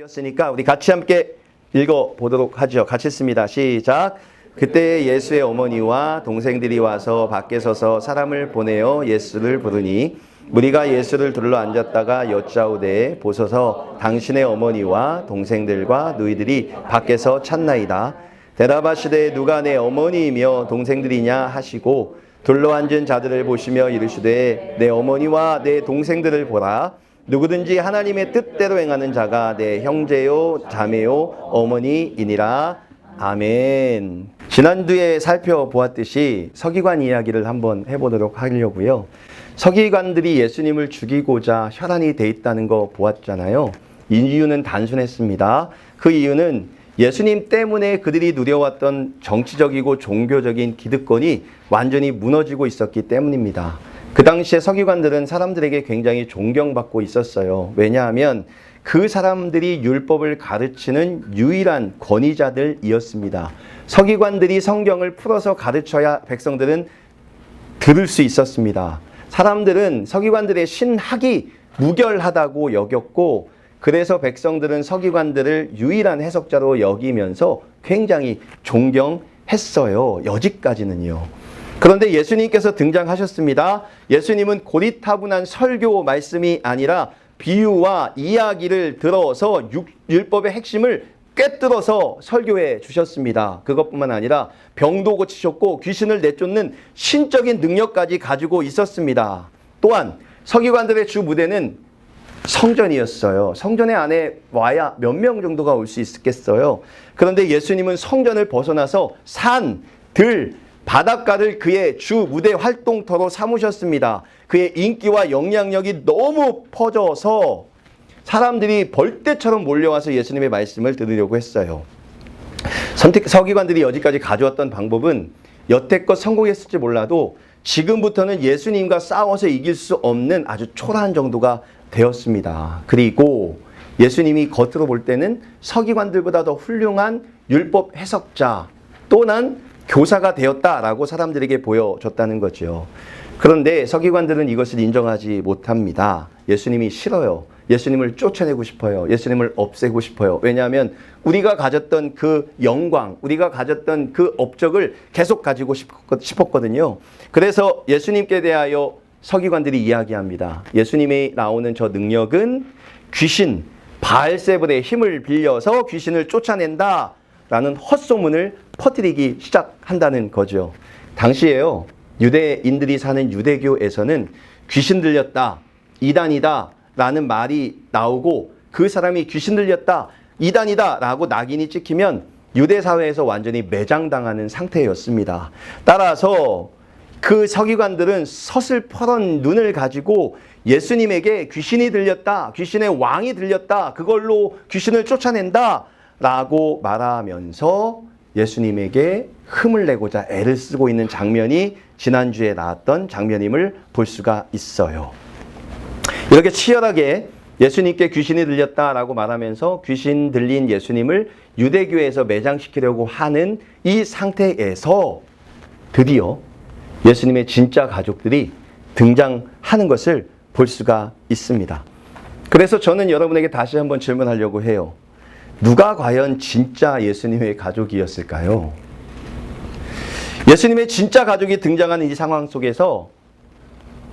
되었으니까 우리 같이 함께 읽어보도록 하죠. 같이 읽습니다. 시작. 그때 예수의 어머니와 동생들이 와서 밖에 서서 사람을 보내어 예수를 부르니 무리가 예수를 둘러 앉았다가 여짜오되 보소서 당신의 어머니와 동생들과 너희들이 밖에서 찾나이다. 대답하시되 누가 내 어머니이며 동생들이냐 하시고 둘러 앉은 자들을 보시며 이르시되 내 어머니와 내 동생들을 보라. 누구든지 하나님의 뜻대로 행하는 자가 내 형제요 자매요 어머니이니라. 아멘. 지난주에 살펴보았듯이 서기관 이야기를 한번 해보도록 하려고요. 서기관들이 예수님을 죽이고자 혈안이 돼 있다는 거 보았잖아요. 이유는 단순했습니다. 그 이유는 예수님 때문에 그들이 누려왔던 정치적이고 종교적인 기득권이 완전히 무너지고 있었기 때문입니다. 그 당시에 서기관들은 사람들에게 굉장히 존경받고 있었어요. 왜냐하면 그 사람들이 율법을 가르치는 유일한 권위자들이었습니다. 서기관들이 성경을 풀어서 가르쳐야 백성들은 들을 수 있었습니다. 사람들은 서기관들의 신학이 무결하다고 여겼고 그래서 백성들은 서기관들을 유일한 해석자로 여기면서 굉장히 존경했어요. 여지까지는요. 그런데 예수님께서 등장하셨습니다. 예수님은 고리타분한 설교 말씀이 아니라 비유와 이야기를 들어서 율법의 핵심을 꿰뚫어서 설교해 주셨습니다. 그것뿐만 아니라 병도 고치셨고 귀신을 내쫓는 신적인 능력까지 가지고 있었습니다. 또한 서기관들의 주 무대는 성전이었어요. 성전에 안에 와야 몇 명 정도가 올 수 있겠어요. 그런데 예수님은 성전을 벗어나서 산, 들, 바닷가를 그의 주 무대 활동터로 삼으셨습니다. 그의 인기와 영향력이 너무 퍼져서 사람들이 벌떼처럼 몰려와서 예수님의 말씀을 들으려고 했어요. 서기관들이 여기까지 가져왔던 방법은 여태껏 성공했을지 몰라도 지금부터는 예수님과 싸워서 이길 수 없는 아주 초라한 정도가 되었습니다. 그리고 예수님이 겉으로 볼 때는 서기관들보다 더 훌륭한 율법 해석자 또는 교사가 되었다라고 사람들에게 보여줬다는 거죠. 그런데 서기관들은 이것을 인정하지 못합니다. 예수님이 싫어요. 예수님을 쫓아내고 싶어요. 예수님을 없애고 싶어요. 왜냐하면 우리가 가졌던 그 영광, 우리가 가졌던 그 업적을 계속 가지고 싶었거든요. 그래서 예수님께 대하여 서기관들이 이야기합니다. 예수님이 나오는 저 능력은 귀신, 바알세불의 힘을 빌려서 귀신을 쫓아낸다 라는 헛소문을 퍼뜨리기 시작한다는 거죠. 당시에요. 유대인들이 사는 유대교에서는 귀신 들렸다, 이단이다 라는 말이 나오고 그 사람이 귀신 들렸다, 이단이다 라고 낙인이 찍히면 유대 사회에서 완전히 매장당하는 상태였습니다. 따라서 그 서기관들은 서슬퍼런 눈을 가지고 예수님에게 귀신이 들렸다, 귀신의 왕이 들렸다, 그걸로 귀신을 쫓아낸다 라고 말하면서 예수님에게 흠을 내고자 애를 쓰고 있는 장면이 지난주에 나왔던 장면임을 볼 수가 있어요. 이렇게 치열하게 예수님께 귀신이 들렸다라고 말하면서 귀신 들린 예수님을 유대교에서 매장시키려고 하는 이 상태에서 드디어 예수님의 진짜 가족들이 등장하는 것을 볼 수가 있습니다. 그래서 저는 여러분에게 다시 한번 질문하려고 해요. 누가 과연 진짜 예수님의 가족이었을까요? 예수님의 진짜 가족이 등장하는 이 상황 속에서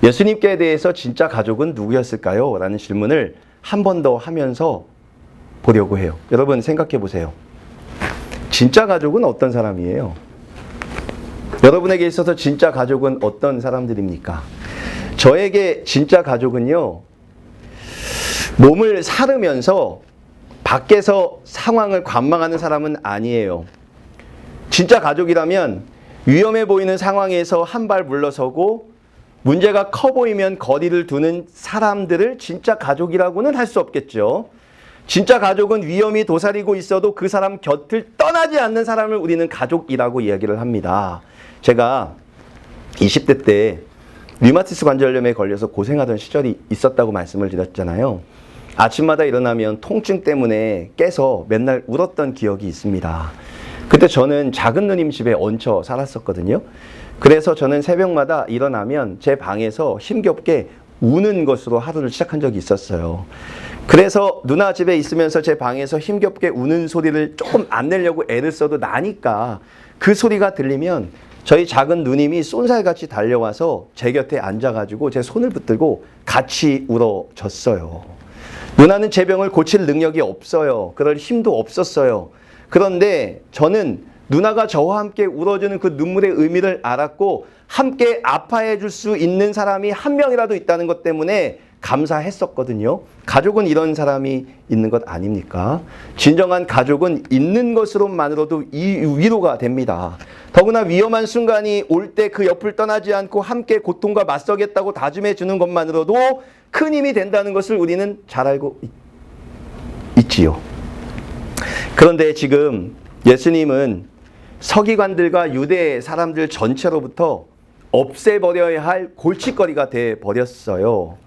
예수님께 대해서 진짜 가족은 누구였을까요? 라는 질문을 한 번 더 하면서 보려고 해요. 여러분 생각해 보세요. 진짜 가족은 어떤 사람이에요? 여러분에게 있어서 진짜 가족은 어떤 사람들입니까? 저에게 진짜 가족은요, 몸을 사르면서 밖에서 상황을 관망하는 사람은 아니에요. 진짜 가족이라면 위험해 보이는 상황에서 한 발 물러서고 문제가 커 보이면 거리를 두는 사람들을 진짜 가족이라고는 할 수 없겠죠. 진짜 가족은 위험이 도사리고 있어도 그 사람 곁을 떠나지 않는 사람을 우리는 가족이라고 이야기를 합니다. 제가 20대 때 류마티스 관절염에 걸려서 고생하던 시절이 있었다고 말씀을 드렸잖아요. 아침마다 일어나면 통증 때문에 깨서 맨날 울었던 기억이 있습니다. 그때 저는 작은 누님 집에 얹혀 살았었거든요. 그래서 저는 새벽마다 일어나면 제 방에서 힘겹게 우는 것으로 하루를 시작한 적이 있었어요. 그래서 누나 집에 있으면서 제 방에서 힘겹게 우는 소리를 조금 안 내려고 애를 써도 나니까 그 소리가 들리면 저희 작은 누님이 쏜살같이 달려와서 제 곁에 앉아가지고 제 손을 붙들고 같이 울어줬어요. 누나는 제 병을 고칠 능력이 없어요. 그럴 힘도 없었어요. 그런데 저는 누나가 저와 함께 울어주는 그 눈물의 의미를 알았고 함께 아파해 줄 수 있는 사람이 한 명이라도 있다는 것 때문에 감사했었거든요. 가족은 이런 사람이 있는 것 아닙니까? 진정한 가족은 있는 것으로만으로도 위로가 됩니다. 더구나 위험한 순간이 올 때 그 옆을 떠나지 않고 함께 고통과 맞서겠다고 다짐해 주는 것만으로도 큰 힘이 된다는 것을 우리는 잘 알고 있지요. 그런데 지금 예수님은 서기관들과 유대 사람들 전체로부터 없애버려야 할 골칫거리가 돼버렸어요.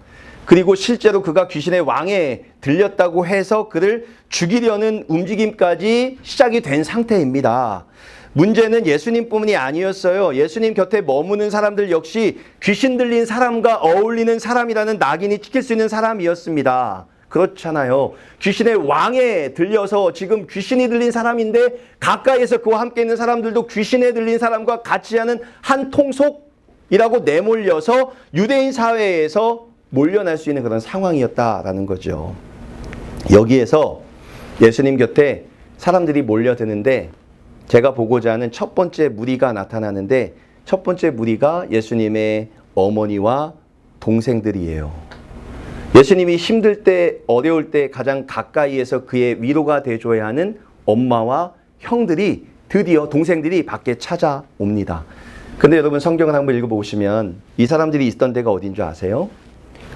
그리고 실제로 그가 귀신의 왕에 들렸다고 해서 그를 죽이려는 움직임까지 시작이 된 상태입니다. 문제는 예수님뿐만이 아니었어요. 예수님 곁에 머무는 사람들 역시 귀신 들린 사람과 어울리는 사람이라는 낙인이 찍힐 수 있는 사람이었습니다. 그렇잖아요. 귀신의 왕에 들려서 지금 귀신이 들린 사람인데 가까이에서 그와 함께 있는 사람들도 귀신에 들린 사람과 같이 하는 한 통속이라고 내몰려서 유대인 사회에서 몰려날 수 있는 그런 상황이었다라는 거죠. 여기에서 예수님 곁에 사람들이 몰려드는데 제가 보고자 하는 첫 번째 무리가 나타나는데 첫 번째 무리가 예수님의 어머니와 동생들이에요. 예수님이 힘들 때 어려울 때 가장 가까이에서 그의 위로가 돼줘야 하는 엄마와 형들이 드디어 동생들이 밖에 찾아옵니다. 근데 여러분 성경을 한번 읽어보시면 이 사람들이 있던 데가 어딘 줄 아세요?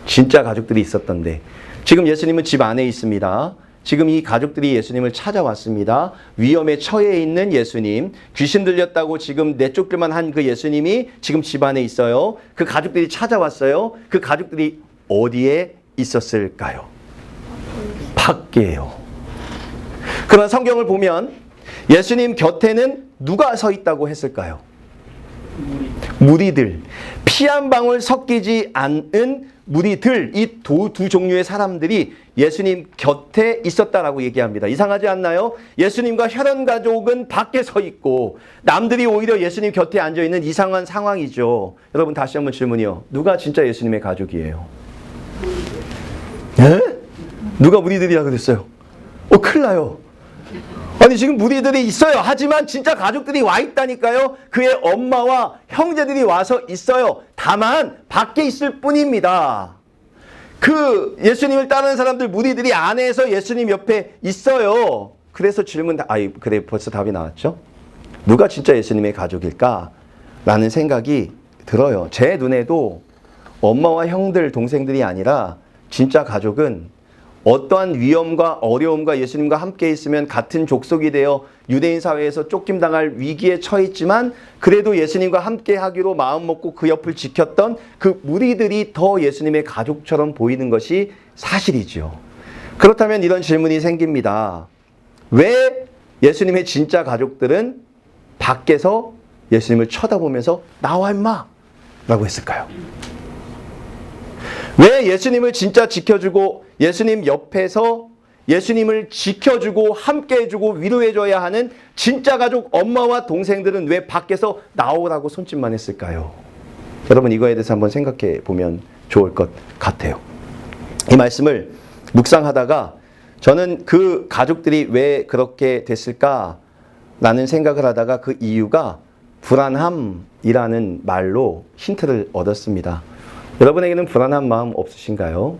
진짜 가족들이 있었던데 지금 예수님은 집 안에 있습니다. 지금 이 가족들이 예수님을 찾아왔습니다. 위험에 처해 있는 예수님, 귀신 들렸다고 지금 내쫓길만 한 그 예수님이 지금 집 안에 있어요. 그 가족들이 찾아왔어요. 그 가족들이 어디에 있었을까요? 밖에요. 그러나 성경을 보면 예수님 곁에는 누가 서 있다고 했을까요? 무리들. 피 한 방울 섞이지 않은 무리들, 이 두 종류의 사람들이 예수님 곁에 있었다라고 얘기합니다. 이상하지 않나요? 예수님과 혈연 가족은 밖에 서 있고 남들이 오히려 예수님 곁에 앉아 있는 이상한 상황이죠. 여러분 다시 한번 질문이요. 누가 진짜 예수님의 가족이에요? 에? 누가 무리들이라 그랬어요? 큰일 나요. 아니 지금 무리들이 있어요. 하지만 진짜 가족들이 와 있다니까요. 그의 엄마와 형제들이 와서 있어요. 다만 밖에 있을 뿐입니다. 그 예수님을 따르는 사람들 무리들이 안에서 예수님 옆에 있어요. 그래서 질문 그래 벌써 답이 나왔죠. 누가 진짜 예수님의 가족일까? 라는 생각이 들어요. 제 눈에도 엄마와 형들, 동생들이 아니라 진짜 가족은 어떠한 위험과 어려움과 예수님과 함께 있으면 같은 족속이 되어 유대인 사회에서 쫓김당할 위기에 처했지만 그래도 예수님과 함께 하기로 마음먹고 그 옆을 지켰던 그 무리들이 더 예수님의 가족처럼 보이는 것이 사실이죠. 그렇다면 이런 질문이 생깁니다. 왜 예수님의 진짜 가족들은 밖에서 예수님을 쳐다보면서 나와 임마! 라고 했을까요? 왜 예수님을 진짜 지켜주고 예수님 옆에서 예수님을 지켜주고 함께해주고 위로해줘야 하는 진짜 가족 엄마와 동생들은 왜 밖에서 나오라고 손짓만 했을까요? 여러분 이거에 대해서 한번 생각해 보면 좋을 것 같아요. 이 말씀을 묵상하다가 저는 그 가족들이 왜 그렇게 됐을까라는 생각을 하다가 그 이유가 불안함이라는 말로 힌트를 얻었습니다. 여러분에게는 불안한 마음 없으신가요?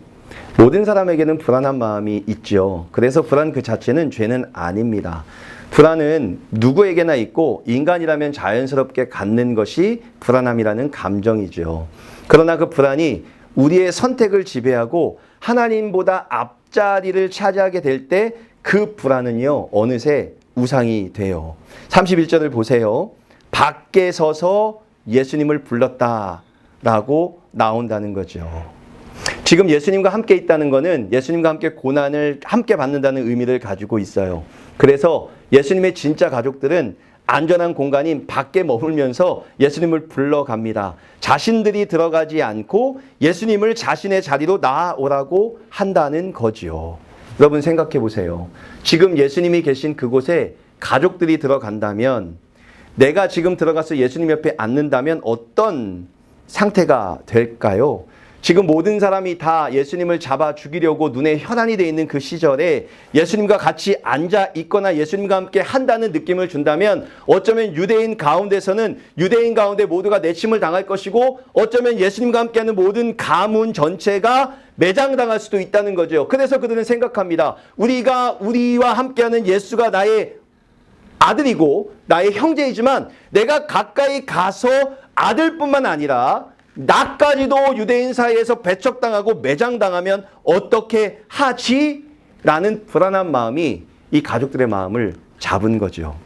모든 사람에게는 불안한 마음이 있죠. 그래서 불안 그 자체는 죄는 아닙니다. 불안은 누구에게나 있고 인간이라면 자연스럽게 갖는 것이 불안함이라는 감정이죠. 그러나 그 불안이 우리의 선택을 지배하고 하나님보다 앞자리를 차지하게 될 때 그 불안은요 어느새 우상이 돼요. 31절을 보세요. 밖에 서서 예수님을 불렀다라고 나온다는 거죠. 지금 예수님과 함께 있다는 것은 예수님과 함께 고난을 함께 받는다는 의미를 가지고 있어요. 그래서 예수님의 진짜 가족들은 안전한 공간인 밖에 머물면서 예수님을 불러갑니다. 자신들이 들어가지 않고 예수님을 자신의 자리로 나아오라고 한다는 거지요. 여러분 생각해 보세요. 지금 예수님이 계신 그곳에 가족들이 들어간다면, 내가 지금 들어가서 예수님 옆에 앉는다면 어떤 상태가 될까요? 지금 모든 사람이 다 예수님을 잡아 죽이려고 눈에 혈안이 되어 있는 그 시절에 예수님과 같이 앉아 있거나 예수님과 함께 한다는 느낌을 준다면, 어쩌면 유대인 가운데서는 유대인 가운데 모두가 내침을 당할 것이고, 어쩌면 예수님과 함께하는 모든 가문 전체가 매장당할 수도 있다는 거죠. 그래서 그들은 생각합니다. 우리와 함께하는 예수가 나의 아들이고 나의 형제이지만, 내가 가까이 가서 아들뿐만 아니라 나까지도 유대인 사이에서 배척당하고 매장당하면 어떻게 하지? 라는 불안한 마음이 이 가족들의 마음을 잡은 거죠.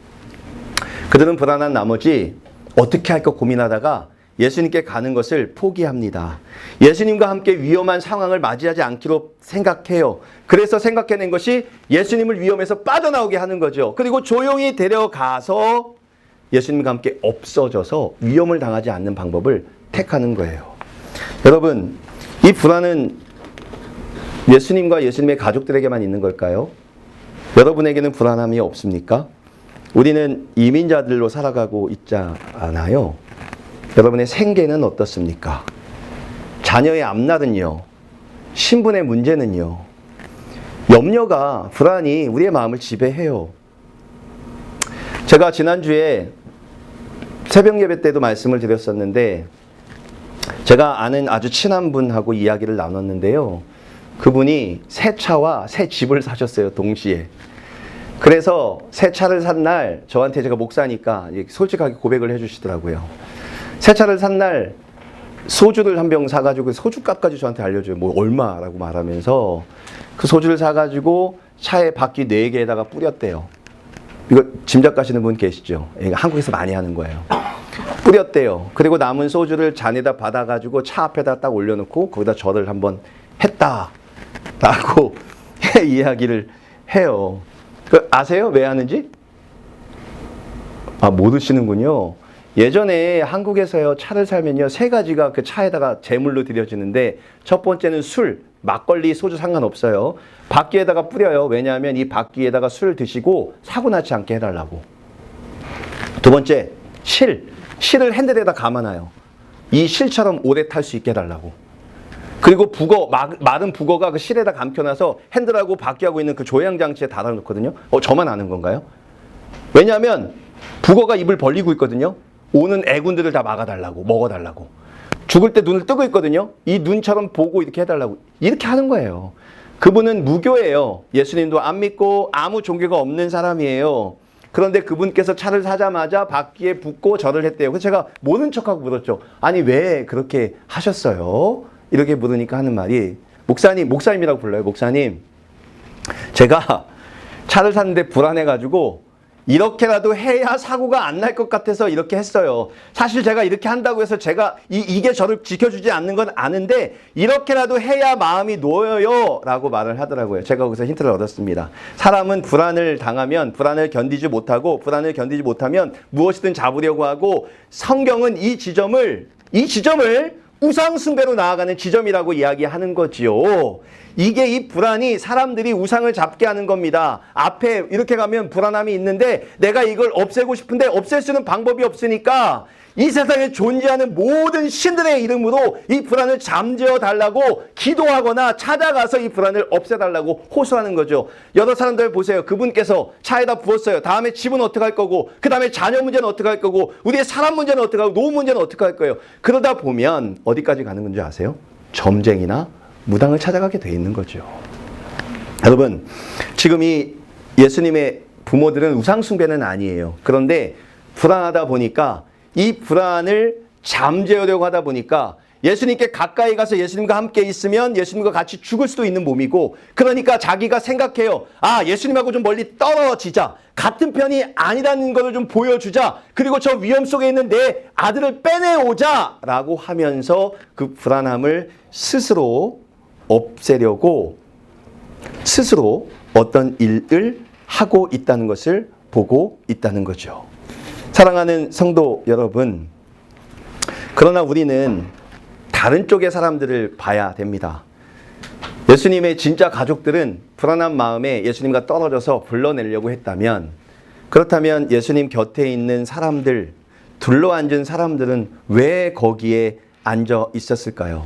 그들은 불안한 나머지 어떻게 할까 고민하다가 예수님께 가는 것을 포기합니다. 예수님과 함께 위험한 상황을 맞이하지 않기로 생각해요. 그래서 생각해낸 것이 예수님을 위험에서 빠져나오게 하는 거죠. 그리고 조용히 데려가서 예수님과 함께 없어져서 위험을 당하지 않는 방법을 택하는 거예요. 여러분, 이 불안은 예수님과 예수님의 가족들에게만 있는 걸까요? 여러분에게는 불안함이 없습니까? 우리는 이민자들로 살아가고 있잖아요. 여러분의 생계는 어떻습니까? 자녀의 앞날은요? 신분의 문제는요? 염려가, 불안이 우리의 마음을 지배해요. 제가 지난주에 새벽 예배 때도 말씀을 드렸었는데, 제가 아는 아주 친한 분하고 이야기를 나눴는데요. 그분이 새 차와 새 집을 사셨어요, 동시에. 그래서 새 차를 산 날 저한테, 제가 목사니까 솔직하게 고백을 해주시더라고요. 새 차를 산 날 소주를 한 병 사가지고 소주값까지 저한테 알려줘요. 뭐 얼마라고 말하면서 그 소주를 사가지고 차에 바퀴 4개에다가 뿌렸대요. 이거 짐작 가시는 분 계시죠? 한국에서 많이 하는 거예요. 뿌렸대요. 그리고 남은 소주를 잔에다 받아가지고 차 앞에다 딱 올려놓고 거기다 절을 한번 했다라고 이야기를 해요. 아세요? 왜 하는지? 모르시는군요. 예전에 한국에서요, 차를 살면요, 3가지가 그 차에다가 제물로 드려지는데, 첫 번째는 술, 막걸리, 소주 상관없어요. 바퀴에다가 뿌려요. 왜냐하면 이 바퀴에다가 술을 드시고 사고 나지 않게 해달라고. 두 번째, 실을 핸들에다 감아놔요. 이 실처럼 오래 탈 수 있게 해달라고. 그리고 마른 북어가 그 실에다 감겨놔서 핸들하고 바퀴하고 있는 그 조향장치에 달아놓거든요. 저만 아는 건가요? 왜냐하면 북어가 입을 벌리고 있거든요. 오는 애군들을 다 막아달라고, 먹어달라고. 죽을 때 눈을 뜨고 있거든요. 이 눈처럼 보고 이렇게 해달라고. 이렇게 하는 거예요. 그분은 무교예요. 예수님도 안 믿고 아무 종교가 없는 사람이에요. 그런데 그분께서 차를 사자마자 바퀴에 붓고 절을 했대요. 그래서 제가 모른 척하고 물었죠. 아니, 왜 그렇게 하셨어요? 이렇게 물으니까 하는 말이, 목사님이라고 불러요. 목사님, 제가 차를 샀는데 불안해가지고 이렇게라도 해야 사고가 안 날 것 같아서 이렇게 했어요. 사실 제가 이렇게 한다고 해서 제가 이게 저를 지켜주지 않는 건 아는데 이렇게라도 해야 마음이 놓여요 라고 말을 하더라고요. 제가 거기서 힌트를 얻었습니다. 사람은 불안을 당하면 불안을 견디지 못하고, 불안을 견디지 못하면 무엇이든 잡으려고 하고, 성경은 이 지점을 우상 숭배로 나아가는 지점이라고 이야기하는 거지요. 이게, 이 불안이 사람들이 우상을 잡게 하는 겁니다. 앞에 이렇게 가면 불안함이 있는데 내가 이걸 없애고 싶은데 없앨 수 있는 방법이 없으니까 이 세상에 존재하는 모든 신들의 이름으로 이 불안을 잠재워 달라고 기도하거나 찾아가서 이 불안을 없애달라고 호소하는 거죠. 여러 사람들 보세요. 그분께서 차에다 부었어요. 다음에 집은 어떻게 할 거고, 그 다음에 자녀 문제는 어떻게 할 거고, 우리의 사람 문제는 어떻게 하고, 노후 문제는 어떻게 할 거예요. 그러다 보면 어디까지 가는 건지 아세요? 점쟁이나 무당을 찾아가게 돼 있는 거죠. 여러분, 지금 이 예수님의 부모들은 우상 숭배는 아니에요. 그런데 불안하다 보니까 이 불안을 잠재우려고 하다 보니까 예수님께 가까이 가서 예수님과 함께 있으면 예수님과 같이 죽을 수도 있는 몸이고, 그러니까 자기가 생각해요. 예수님하고 좀 멀리 떨어지자. 같은 편이 아니라는 것을 좀 보여주자. 그리고 저 위험 속에 있는 내 아들을 빼내오자 라고 하면서 그 불안함을 스스로 없애려고 스스로 어떤 일을 하고 있다는 것을 보고 있다는 거죠. 사랑하는 성도 여러분, 그러나 우리는 다른 쪽의 사람들을 봐야 됩니다. 예수님의 진짜 가족들은 불안한 마음에 예수님과 떨어져서 불러내려고 했다면, 그렇다면 예수님 곁에 있는 사람들, 둘러앉은 사람들은 왜 거기에 앉아 있었을까요?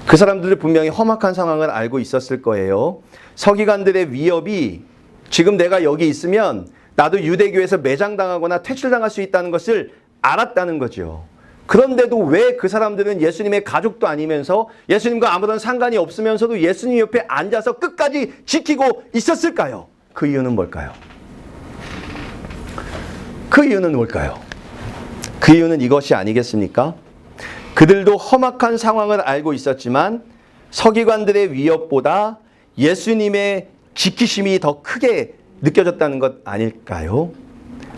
그 사람들은 분명히 험악한 상황을 알고 있었을 거예요. 서기관들의 위협이 지금 내가 여기 있으면 나도 유대교에서 매장당하거나 퇴출당할 수 있다는 것을 알았다는 거죠. 그런데도 왜 그 사람들은 예수님의 가족도 아니면서 예수님과 아무런 상관이 없으면서도 예수님 옆에 앉아서 끝까지 지키고 있었을까요? 그 이유는 뭘까요? 그 이유는 뭘까요? 그 이유는 이것이 아니겠습니까? 그들도 험악한 상황을 알고 있었지만 서기관들의 위협보다 예수님의 지키심이 더 크게 느껴졌다는 것 아닐까요?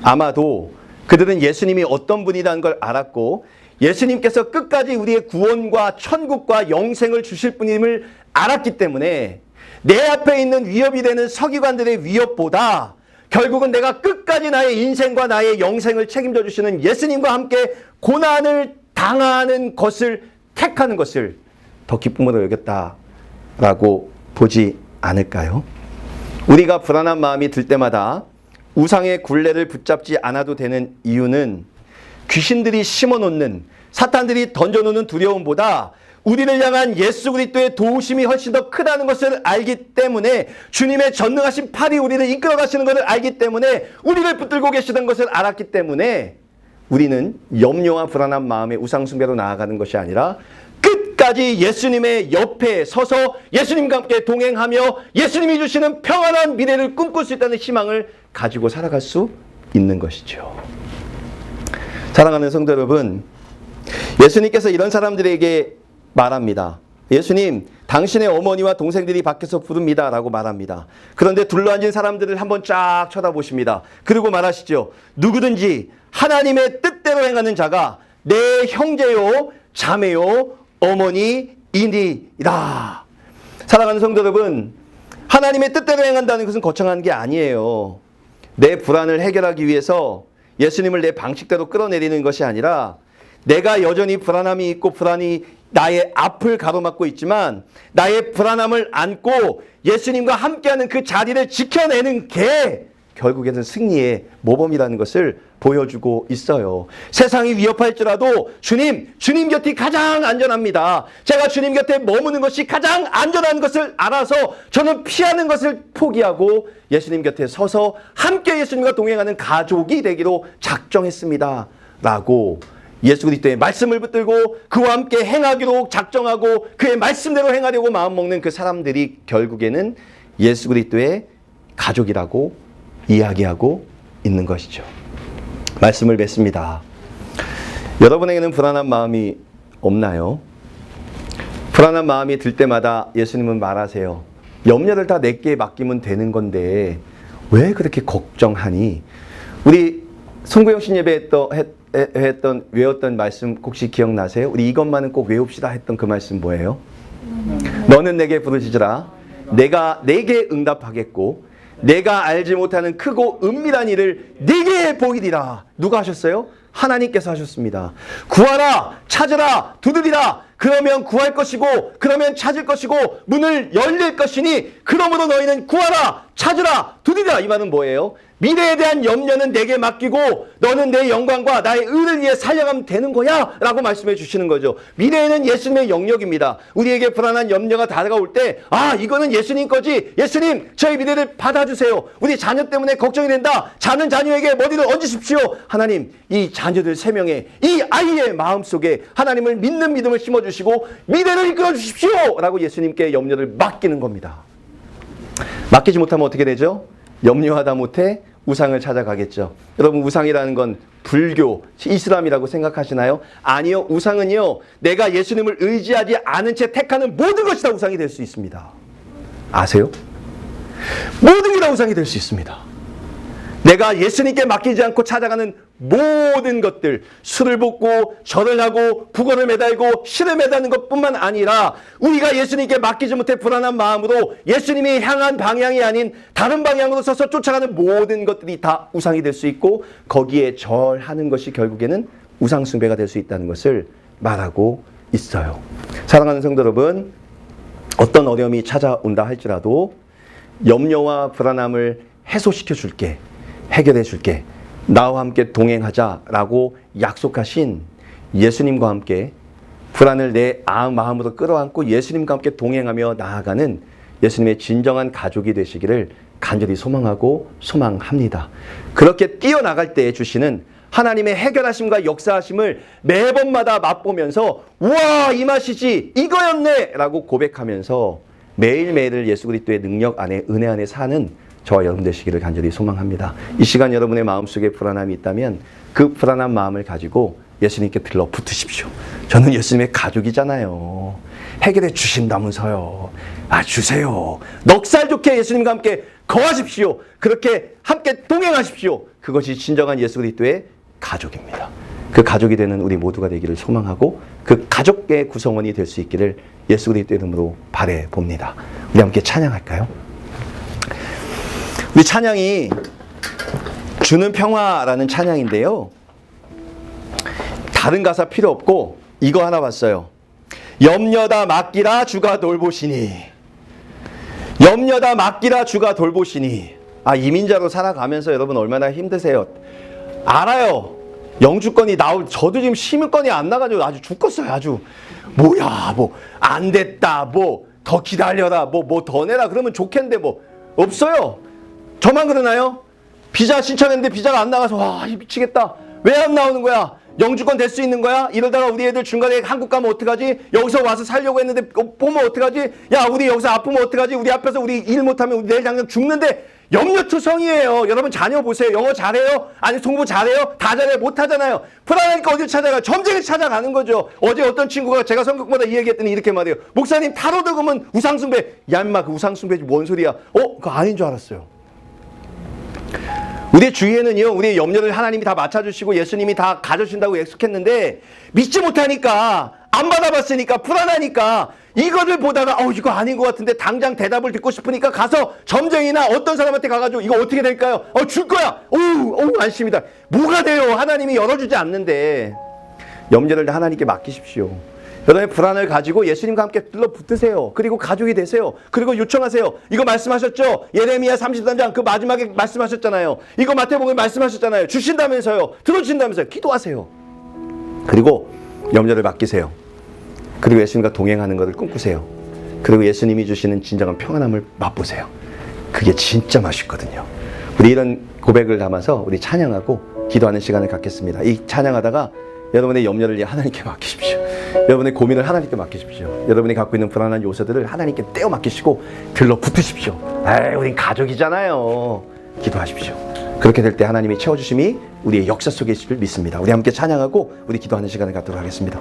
아마도 그들은 예수님이 어떤 분이라는 걸 알았고 예수님께서 끝까지 우리의 구원과 천국과 영생을 주실 분임을 알았기 때문에 내 앞에 있는 위협이 되는 서기관들의 위협보다 결국은 내가 끝까지 나의 인생과 나의 영생을 책임져 주시는 예수님과 함께 고난을 당하는 것을 택하는 것을 더 기쁨으로 여겼다라고 보지 않을까요? 우리가 불안한 마음이 들 때마다 우상의 굴레를 붙잡지 않아도 되는 이유는 귀신들이 심어놓는, 사탄들이 던져놓는 두려움보다 우리를 향한 예수 그리스도의 도우심이 훨씬 더 크다는 것을 알기 때문에, 주님의 전능하신 팔이 우리를 이끌어 가시는 것을 알기 때문에, 우리를 붙들고 계시던 것을 알았기 때문에 우리는 염려와 불안한 마음에 우상 숭배로 나아가는 것이 아니라 끝까지 예수님의 옆에 서서 예수님과 함께 동행하며 예수님이 주시는 평안한 미래를 꿈꿀 수 있다는 희망을 가지고 살아갈 수 있는 것이죠. 사랑하는 성도 여러분, 예수님께서 이런 사람들에게 말합니다. 예수님, 당신의 어머니와 동생들이 밖에서 부릅니다 라고 말합니다. 그런데 둘러앉은 사람들을 한번 쫙 쳐다보십니다. 그리고 말하시죠. 누구든지 하나님의 뜻대로 행하는 자가 내 형제요, 자매요, 어머니이니라. 사랑하는 성도 여러분, 하나님의 뜻대로 행한다는 것은 거창한 게 아니에요. 내 불안을 해결하기 위해서 예수님을 내 방식대로 끌어내리는 것이 아니라, 내가 여전히 불안함이 있고 불안이 나의 앞을 가로막고 있지만 나의 불안함을 안고 예수님과 함께하는 그 자리를 지켜내는 게 결국에는 승리의 모범이라는 것을 보여주고 있어요. 세상이 위협할지라도 주님 곁이 가장 안전합니다. 제가 주님 곁에 머무는 것이 가장 안전한 것을 알아서 저는 피하는 것을 포기하고 예수님 곁에 서서 함께 예수님과 동행하는 가족이 되기로 작정했습니다 라고 예수 그리스도의 말씀을 붙들고 그와 함께 행하기로 작정하고 그의 말씀대로 행하려고 마음먹는 그 사람들이 결국에는 예수 그리스도의 가족이라고 이야기하고 있는 것이죠. 말씀을 맺습니다. 여러분에게는 불안한 마음이 없나요? 불안한 마음이 들 때마다 예수님은 말하세요. 염려를 다 내게 맡기면 되는 건데 왜 그렇게 걱정하니? 우리 송구영 신 예배 외웠던 말씀 혹시 기억나세요? 우리 이것만은 꼭 외웁시다 했던 그 말씀 뭐예요? 너는 내게 부르짖으라. 내가 내게 응답하겠고 내가 알지 못하는 크고 은밀한 일을 네게 보이리라. 누가 하셨어요? 하나님께서 하셨습니다. 구하라, 찾으라, 두드리라. 그러면 구할 것이고 그러면 찾을 것이고 문을 열릴 것이니 그러므로 너희는 구하라, 찾으라, 두드리라. 이 말은 뭐예요? 미래에 대한 염려는 내게 맡기고 너는 내 영광과 나의 의를 위해 살려가면 되는 거야 라고 말씀해 주시는 거죠. 미래에는 예수님의 영역입니다. 우리에게 불안한 염려가 다가올 때 이거는 예수님 거지. 예수님 저희 미래를 받아주세요. 우리 자녀 때문에 걱정이 된다. 자는 자녀에게 머리를 얹으십시오. 하나님 이 자녀들 3명의 이 아이의 마음속에 하나님을 믿는 믿음을 심어주시고 미래를 이끌어 주십시오 라고 예수님께 염려를 맡기는 겁니다. 맡기지 못하면 어떻게 되죠? 염려하다 못해 우상을 찾아가겠죠. 여러분, 우상이라는 건 불교, 이슬람이라고 생각하시나요? 아니요. 우상은요, 내가 예수님을 의지하지 않은 채 택하는 모든 것이 다 우상이 될 수 있습니다. 아세요? 모든 게 다 우상이 될 수 있습니다. 내가 예수님께 맡기지 않고 찾아가는 모든 것들, 술을 붓고 절을 하고 북어를 매달고 실을 매다는 것뿐만 아니라 우리가 예수님께 맡기지 못해 불안한 마음으로 예수님이 향한 방향이 아닌 다른 방향으로 서서 쫓아가는 모든 것들이 다 우상이 될 수 있고 거기에 절하는 것이 결국에는 우상 숭배가 될 수 있다는 것을 말하고 있어요. 사랑하는 성도 여러분, 어떤 어려움이 찾아온다 할지라도 염려와 불안함을 해소시켜 줄게, 해결해 줄게, 나와 함께 동행하자라고 약속하신 예수님과 함께 불안을 내 마음으로 끌어안고 예수님과 함께 동행하며 나아가는 예수님의 진정한 가족이 되시기를 간절히 소망하고 소망합니다. 그렇게 뛰어나갈 때 주시는 하나님의 해결하심과 역사하심을 매번마다 맛보면서 우와 이 맛이지 이거였네 라고 고백하면서 매일매일을 예수 그리스도의 능력 안에 은혜 안에 사는 저와 여러분 되시기를 간절히 소망합니다. 이 시간 여러분의 마음속에 불안함이 있다면 그 불안한 마음을 가지고 예수님께 들러붙으십시오. 저는 예수님의 가족이잖아요. 해결해 주신다면서요. 주세요. 넉살 좋게 예수님과 함께 거하십시오. 그렇게 함께 동행하십시오. 그것이 진정한 예수 그리스도의 가족입니다. 그 가족이 되는 우리 모두가 되기를 소망하고 그 가족의 구성원이 될 수 있기를 예수 그리스도의 이름으로 바래 봅니다. 우리 함께 찬양할까요? 우리 찬양이 주는 평화라는 찬양인데요. 다른 가사 필요 없고 이거 하나 봤어요. 염려다 맡기라 주가 돌보시니. 염려다 맡기라 주가 돌보시니. 이민자로 살아가면서 여러분 얼마나 힘드세요. 알아요. 영주권이 저도 지금 시민권이 안 나가지고 아주 죽겠어요. 아주 뭐야 안 됐다 더 기다려라 뭐 더 내라 그러면 좋겠는데 없어요. 저만 그러나요? 비자 신청했는데 비자가 안 나가서 와 미치겠다. 왜 안 나오는 거야? 영주권 될 수 있는 거야? 이러다가 우리 애들 중간에 한국 가면 어떡하지? 여기서 와서 살려고 했는데 보면 어떡하지? 야 우리 여기서 아프면 어떡하지? 우리 앞에서 우리 일 못하면 우리 내일 당장 죽는데 염려투성이에요. 여러분 자녀 보세요. 영어 잘해요? 아니 공부 잘해요? 다 잘해요? 못하잖아요. 불안하니까 어딜 찾아가요? 점쟁이 찾아가는 거죠. 어제 어떤 친구가 제가 성경보다 이 얘기했더니 이렇게 말해요. 목사님 타로 들으면 우상숭배. 야 인마 그 우상숭배지 뭔 소리야. 그거 아닌 줄 알았어요. 우리 주위에는요, 우리의 염려를 하나님이 다 맞춰주시고 예수님이 다 가져주신다고 약속했는데 믿지 못하니까 안 받아봤으니까 불안하니까 이거를 보다가 이거 아닌 것 같은데 당장 대답을 듣고 싶으니까 가서 점쟁이나 어떤 사람한테 가가지고 이거 어떻게 될까요? 줄 거야. 안심이다. 뭐가 돼요? 하나님이 열어주지 않는데 염려를 하나님께 맡기십시오. 여러분의 불안을 가지고 예수님과 함께 들러붙으세요. 그리고 가족이 되세요. 그리고 요청하세요. 이거 말씀하셨죠? 예레미야 33장 그 마지막에 말씀하셨잖아요. 이거 마태복음에 말씀하셨잖아요. 주신다면서요. 들어주신다면서요. 기도하세요. 그리고 염려를 맡기세요. 그리고 예수님과 동행하는 것을 꿈꾸세요. 그리고 예수님이 주시는 진정한 평안함을 맛보세요. 그게 진짜 맛있거든요. 우리 이런 고백을 담아서 우리 찬양하고 기도하는 시간을 갖겠습니다. 이 찬양하다가 여러분의 염려를 하나님께 맡기십시오. 여러분의 고민을 하나님께 맡기십시오. 여러분이 갖고 있는 불안한 요소들을 하나님께 떼어 맡기시고 들러붙으십시오. 우린 가족이잖아요. 기도하십시오. 그렇게 될 때 하나님이 채워주심이 우리의 역사 속에 있을 줄 믿습니다. 우리 함께 찬양하고 우리 기도하는 시간을 갖도록 하겠습니다.